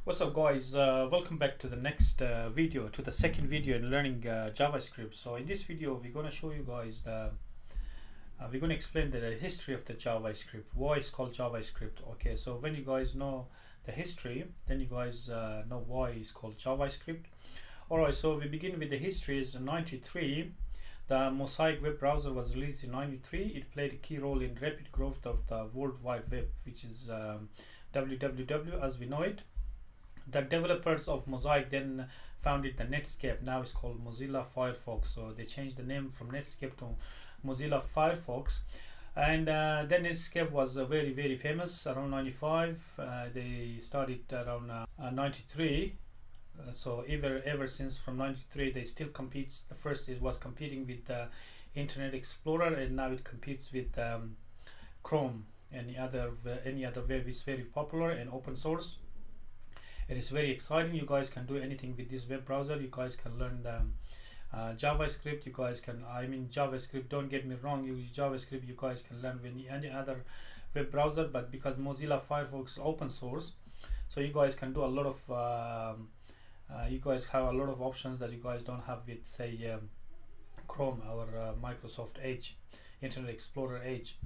What's up guys, welcome back to the next video, to the second video in learning JavaScript. So in this video we're going to show you guys we're going to explain the history of the JavaScript, why it's called JavaScript. Okay, so when you guys know the history, then you guys know why it's called JavaScript. Alright, so we begin with the history. Is 93. The Mosaic web browser was released in 93. It played a key role in rapid growth of the World Wide Web, which is www as we know it. The developers of Mosaic then founded the Netscape. Now it's called Mozilla Firefox. So they changed the name from Netscape to Mozilla Firefox. And then Netscape was very famous around 95. They started around 93. So ever since from 93 they still competes. The first it was competing with Internet Explorer, and now it competes with Chrome. Any other web is very popular and open source. And it's very exciting. You guys can do anything with this web browser. You guys can learn the JavaScript. You guys can, JavaScript, don't get me wrong, you use JavaScript, you guys can learn with any other web browser, but because Mozilla Firefox is open source, so you guys can do a lot of you guys have a lot of options that you guys don't have with, say, Chrome or Microsoft Edge, Internet Explorer Edge.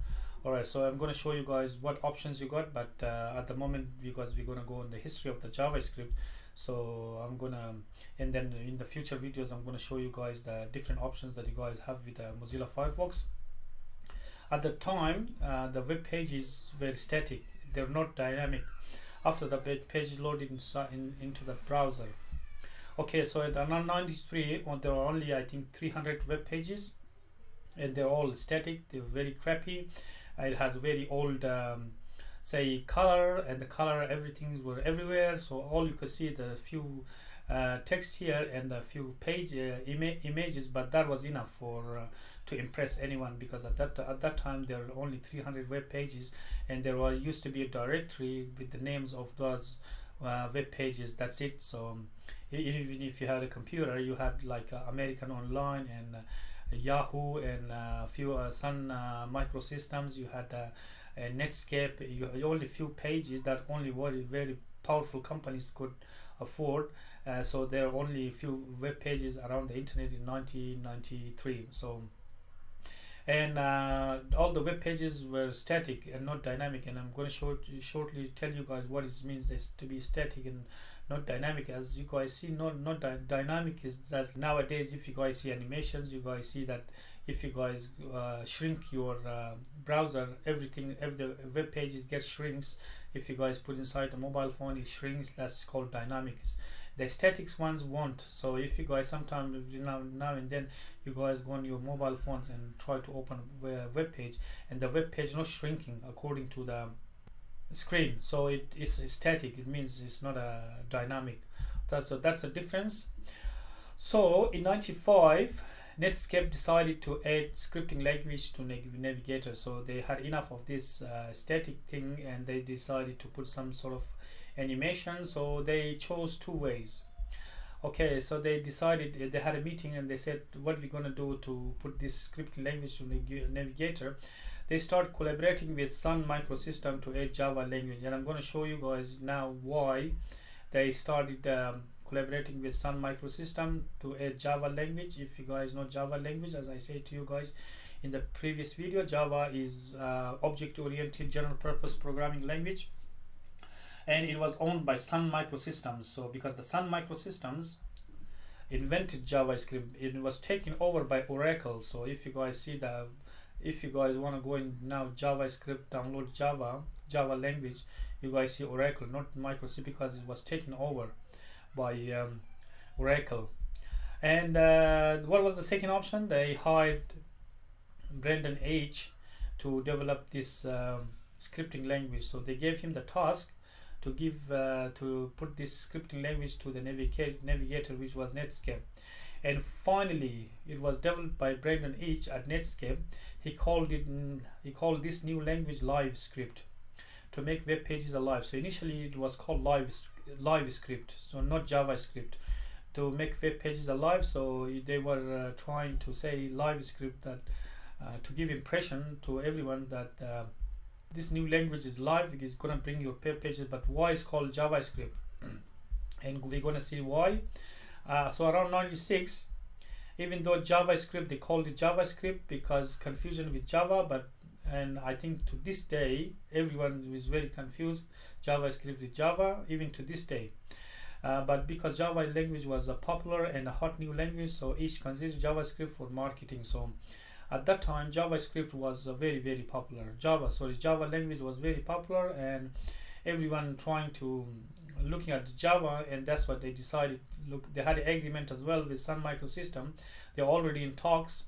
Alright, so I'm going to show you guys what options you got, but at the moment, because we're going to go on the history of the JavaScript, so I'm going to, and then in the future videos I'm going to show you guys the different options that you guys have with Mozilla Firefox. At the time, the web pages were static, they're not dynamic after the page loaded into the browser. Okay, so at around 93 there are only, I think, 300 web pages, and they're all static, they're very crappy. It has very old say color, and the color, everything were everywhere, so all you could see the few text here and a few page images, but that was enough for to impress anyone, because at that time there were only 300 web pages, and there was used to be a directory with the names of those web pages. That's it. So even if you had a computer, you had like American Online and Yahoo and a few Sun Microsystems. You had Netscape. You had only few pages that only very powerful companies could afford. So there are only a few web pages around the internet in 1993. So, and all the web pages were static and not dynamic, and I'm going to shortly tell you guys what it means to be static and not dynamic. As you guys see, not dynamic is that nowadays if you guys see animations, you guys see that if you guys shrink your browser, every the web pages get shrinks. If you guys put inside the mobile phone, it shrinks. That's called dynamics. The statics ones won't. So if you guys sometimes now and then you guys go on your mobile phones and try to open a web page, and the web page not shrinking according to the screen, so it is static. It means it's not a dynamic. That's a difference. So in 95 Netscape decided to add scripting language to Navigator. So they had enough of this static thing, and they decided to put some sort of animation. So they chose two ways. Okay, so they decided, they had a meeting and they said, what we're going to do to put this scripting language to Navigator. They start collaborating with Sun Microsystem to add Java language, and I'm going to show you guys now why they started collaborating with Sun Microsystem to add Java language. If you guys know Java language, as I said to you guys in the previous video, Java is object-oriented general purpose programming language, and it was owned by Sun Microsystems. So because the Sun Microsystems invented JavaScript, it was taken over by Oracle. So if you guys see if you guys want to go in now JavaScript, download Java language, you guys see Oracle, not Microsoft, because it was taken over by Oracle. And what was the second option? They hired Brendan H to develop this scripting language. So they gave him the task to put this scripting language to the Navigator, which was Netscape. And finally it was developed by Brendan H at Netscape. He called this new language Live Script, to make web pages alive. So initially it was called Live Script, so not JavaScript, to make web pages alive. So they were trying to say Live Script, that to give impression to everyone that this new language is live, it's gonna bring your pages. But why it's called JavaScript? and we're gonna see why. So around 96, even though JavaScript, they called it JavaScript because confusion with Java, but and I think to this day everyone is very confused JavaScript with Java even to this day. But because Java language was a popular and a hot new language, so each considered JavaScript for marketing. So at that time JavaScript was very popular. Java language was very popular, and everyone trying to looking at Java, and that's what they decided. Look, they had an agreement as well with Sun Microsystem. They're already in talks,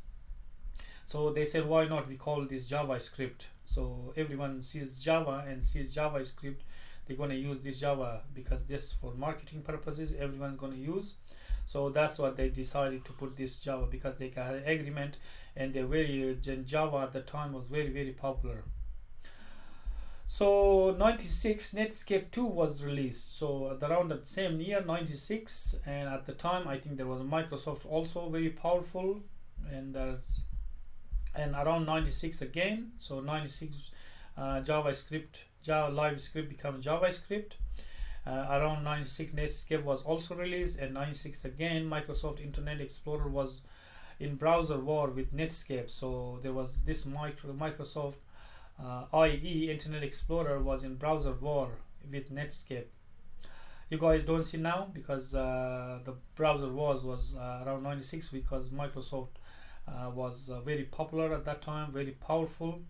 so they said, why not we call this JavaScript? So everyone sees Java and sees JavaScript, they're going to use this Java because this for marketing purposes everyone's going to use. So that's what they decided to put this Java, because they got an agreement, and Java at the time was very popular. So 96 Netscape 2 was released, so around the same year 96, and at the time I think there was Microsoft also very powerful, and around 96 again, so 96 Java Live Script became JavaScript. Around 96 Netscape was also released, and 96 again Microsoft Internet Explorer was in browser war with Netscape. So there was this Microsoft IE Internet Explorer was in browser war with Netscape. You guys don't see now because the browser wars was around 96, because Microsoft was very popular at that time, very powerful.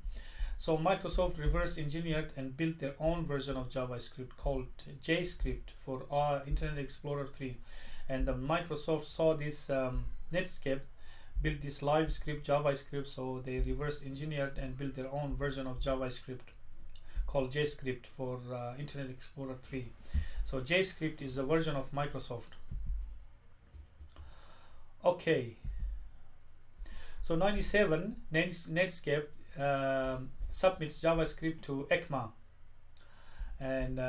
So Microsoft reverse engineered and built their own version of JavaScript called JScript for Internet Explorer 3, and Microsoft saw this Netscape built this live script JavaScript, so they reverse engineered and built their own version of JavaScript called JScript for Internet Explorer 3. So JScript is a version of Microsoft. Okay, so 97 Netscape submits JavaScript to ECMA, and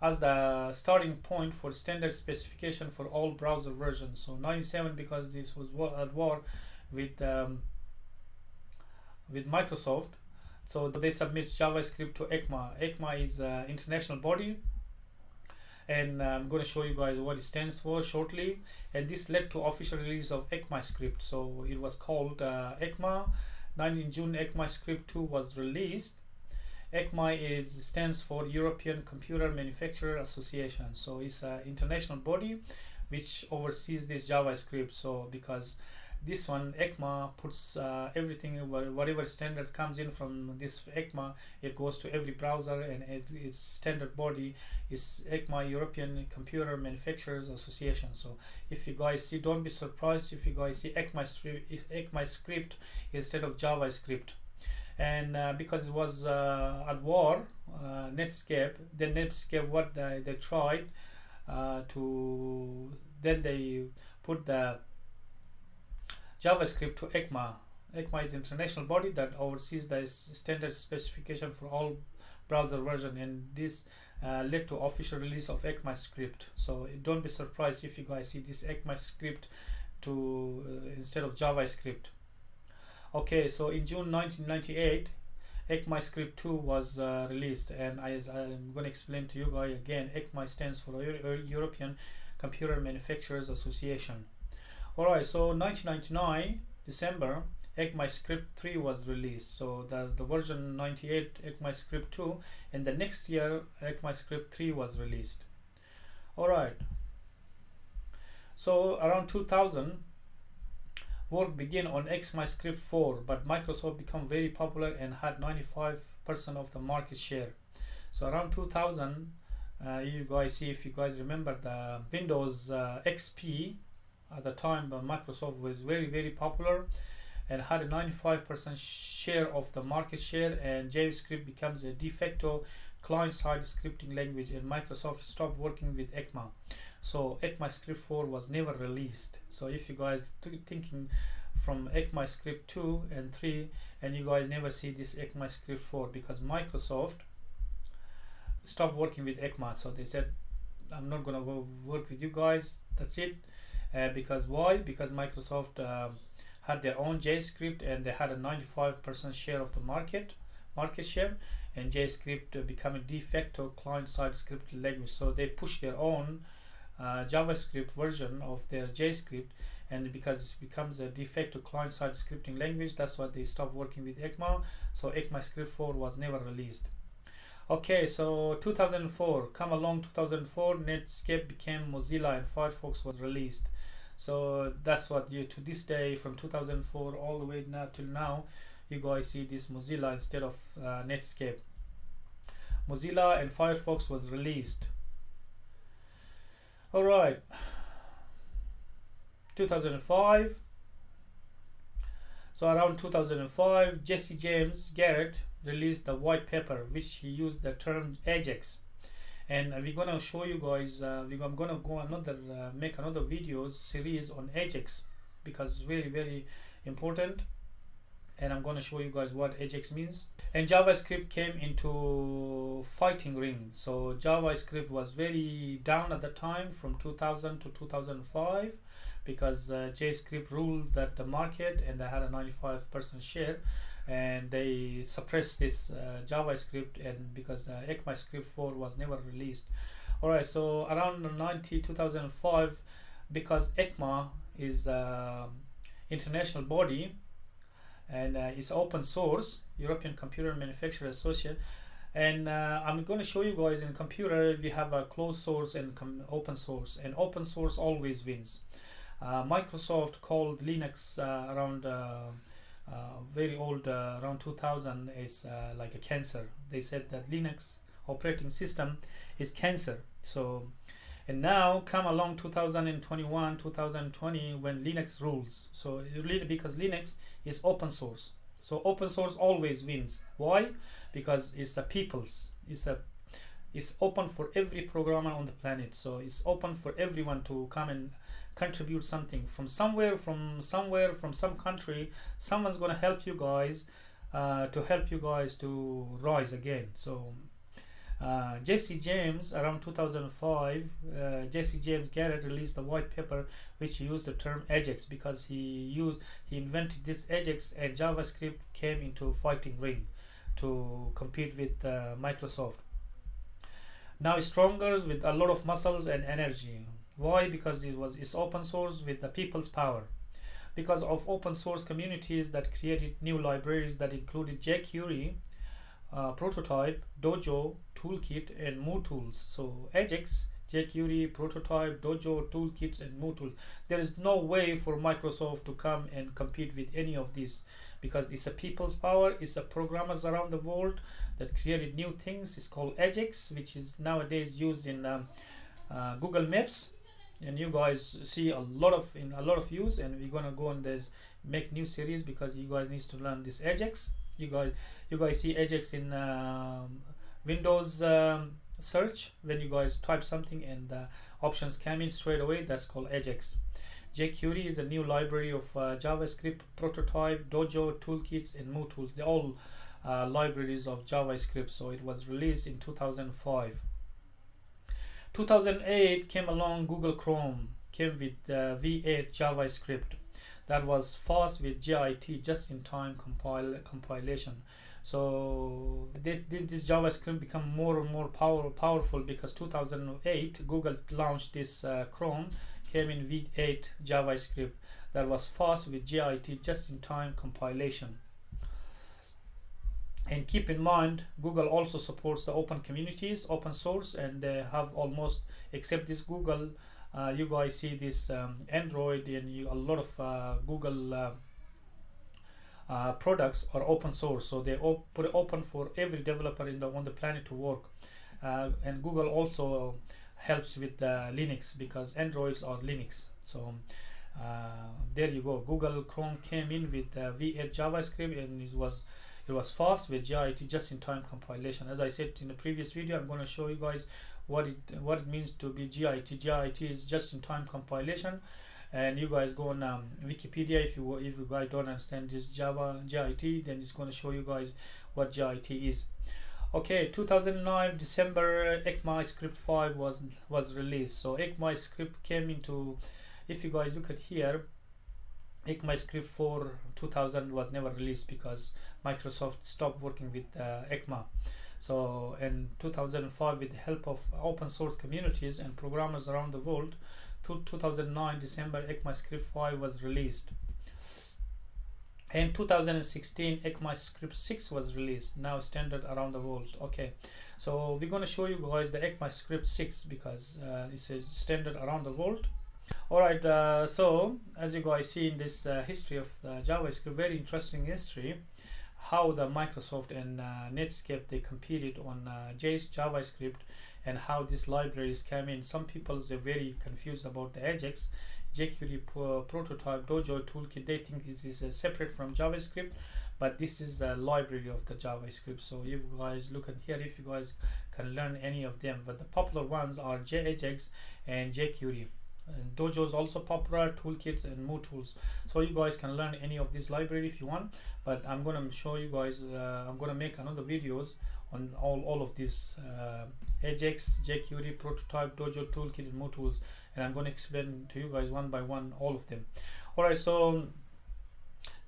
as the starting point for standard specification for all browser versions. So 97, because this was at war with Microsoft, so they submit JavaScript to ECMA. ECMA is an international body, and I'm going to show you guys what it stands for shortly. And this led to official release of ECMA Script. So it was called ECMA. 19 June ECMA Script 2 was released. ECMA stands for European Computer Manufacturer Association. So it's an international body which oversees this JavaScript. So because this one ECMA puts everything, whatever standards comes in from this ECMA, it goes to every browser, and its standard body is ECMA, European Computer Manufacturers Association. So if you guys see, don't be surprised if you guys see ECMA Script instead of JavaScript. And because it was at war, Netscape, what they tried to, then they put the JavaScript to ECMA. ECMA is an international body that oversees the standard specification for all browser version, and this led to official release of ECMA Script. So don't be surprised if you guys see this ECMA Script to instead of JavaScript. Okay, so in June 1998 ECMA Script 2 was released, and as I'm going to explain to you guys again, ECMA stands for European Computer Manufacturers Association. Alright, so 1999 December ECMA Script 3 was released. So the version 98 ECMA Script 2, and the next year ECMA Script 3 was released. Alright, so around 2000 work began on ECMA Script 4, but Microsoft became very popular and had 95% of the market share. So around 2000, you guys see, if you guys remember, the Windows XP at the time, Microsoft was very popular and had a 95% share of the market share, and JavaScript becomes a de facto client-side scripting language, and Microsoft stopped working with ECMA. So ECMA Script 4 was never released. So if you guys thinking from ECMA Script 2 and 3, and you guys never see this ECMA Script 4, because Microsoft stopped working with ECMA. So they said, I'm not gonna go work with you guys, that's it. Because why? Because Microsoft had their own JavaScript, and they had a 95% share of the market share, and JavaScript become a de facto client-side script language. So they push their own JavaScript version of their JavaScript, and because it becomes a de facto client-side scripting language, that's why they stopped working with ECMA. So ECMA Script 4 was never released. Okay, so 2004, come along 2004, Netscape became Mozilla and Firefox was released. So that's what you, to this day, from 2004 all the way now till now, you guys see this Mozilla instead of Netscape. Mozilla and Firefox was released. All right, 2005. So around 2005, Jesse James Garrett released the white paper, which he used the term Ajax. And we're gonna show you guys. I'm gonna go make another videos series on Ajax, because it's very, very important. And I'm gonna show you guys what Ajax means. And JavaScript came into fighting ring. So JavaScript was very down at the time from 2000 to 2005, because JavaScript ruled that the market, and they had a 95% share, and they suppressed this JavaScript, and because ECMA Script 4 was never released. Alright, so around 2005, because ECMA is international body, and it's open source, European Computer Manufacturer Association, and I'm going to show you guys, in computer we have a closed source and open source, and open source always wins. Microsoft called Linux around very old, around 2000, is like a cancer. They said that Linux operating system is cancer. So, and now come along 2021, 2020, when Linux rules. So because Linux is open source, so open source always wins. Why? Because it's a people's, it's open for every programmer on the planet. So it's open for everyone to come and contribute something from somewhere, from some country. Someone's gonna help you guys to rise again. So Jesse James, around 2005, Jesse James Garrett released a white paper which used the term Ajax, because he invented this Ajax, and JavaScript came into fighting ring to compete with Microsoft. Now it's stronger with a lot of muscles and energy. Why? Because it's open source with the people's power. Because of open source communities that created new libraries that included jQuery, Prototype, Dojo, Toolkit, and MooTools. So Ajax, jQuery, Prototype, Dojo, Toolkits, and MooTools. There is no way for Microsoft to come and compete with any of these, because it's a people's power. It's a programmers around the world that created new things. It's called Ajax, which is nowadays used in Google Maps, and you guys see a lot of use. And we're gonna go on this, make new series, because you guys need to learn this Ajax. You guys see Ajax in Windows search, when you guys type something and options come in straight away. That's called Ajax. jQuery is a new library of JavaScript, Prototype, Dojo, Toolkits, and MooTools. They're all libraries of JavaScript. So it was released in 2005. 2008 came along. Google Chrome came with V8 JavaScript that was fast with JIT, just-in-time compilation. So this JavaScript become more and more powerful, because 2008 Google launched this Chrome, came in V8 JavaScript that was fast with JIT, just-in-time compilation. And keep in mind, Google also supports the open communities, open source, and they have almost, except this Google, you guys see this Android, and a lot of Google products are open source. So they put it open for every developer on the planet to work. And Google also helps with Linux, because Androids are Linux. So there you go. Google Chrome came in with V8 JavaScript, and it was fast with JIT, just-in-time compilation. As I said in the previous video, I'm going to show you guys what it means to be JIT. JIT is just-in-time compilation, and you guys go on Wikipedia. If you guys don't understand this JIT, then it's going to show you guys what JIT is. Okay, 2009 December, ECMA Script 5 was released. So ECMA Script came into, if you guys look at here, ECMA Script 4 2000 was never released because Microsoft stopped working with ECMA. So in 2005, with the help of open source communities and programmers around the world, 2009 December, ECMA Script 5 was released. In 2016, ECMA Script 6 was released, now standard around the world. Okay, so we're going to show you guys the ECMA Script 6 because it's a standard around the world. Alright, so as you guys see in this history of the JavaScript, very interesting history, how the Microsoft and Netscape, they competed on JavaScript, and how these libraries came in. Some people are very confused about the Ajax, jQuery prototype, Dojo toolkit. They think this is separate from JavaScript, but this is the library of the JavaScript. So if you guys look at here, if you guys can learn any of them, but the popular ones are Ajax and jQuery. And Dojo is also popular, toolkits and more tools. So you guys can learn any of this library if you want, but I'm gonna show you guys, I'm gonna make another videos on all of these Ajax, jQuery, prototype, Dojo, toolkit and more tools, and I'm gonna explain to you guys one by one all of them. Alright, so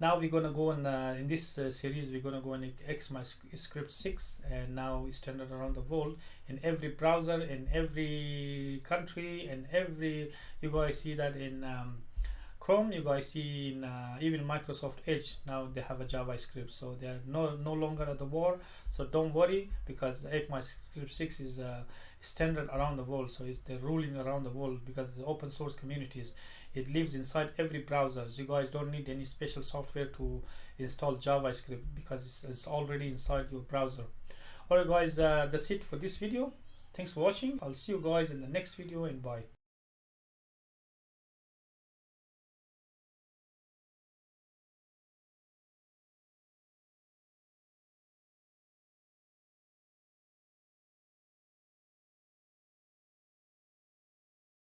now we're gonna go in this series, we're gonna go in ECMA Script 6, and now it's standard around the world in every browser, in every country, and every, you guys see that in Chrome, you guys see in even Microsoft Edge, now they have a JavaScript, so they are no longer at the war. So don't worry, because ECMA Script 6 is standard around the world, so it's the ruling around the world because the open source communities, it lives inside every browser. So you guys don't need any special software to install JavaScript because it's already inside your browser. Alright guys, that's it for this video. Thanks for watching. I'll see you guys in the next video, and bye.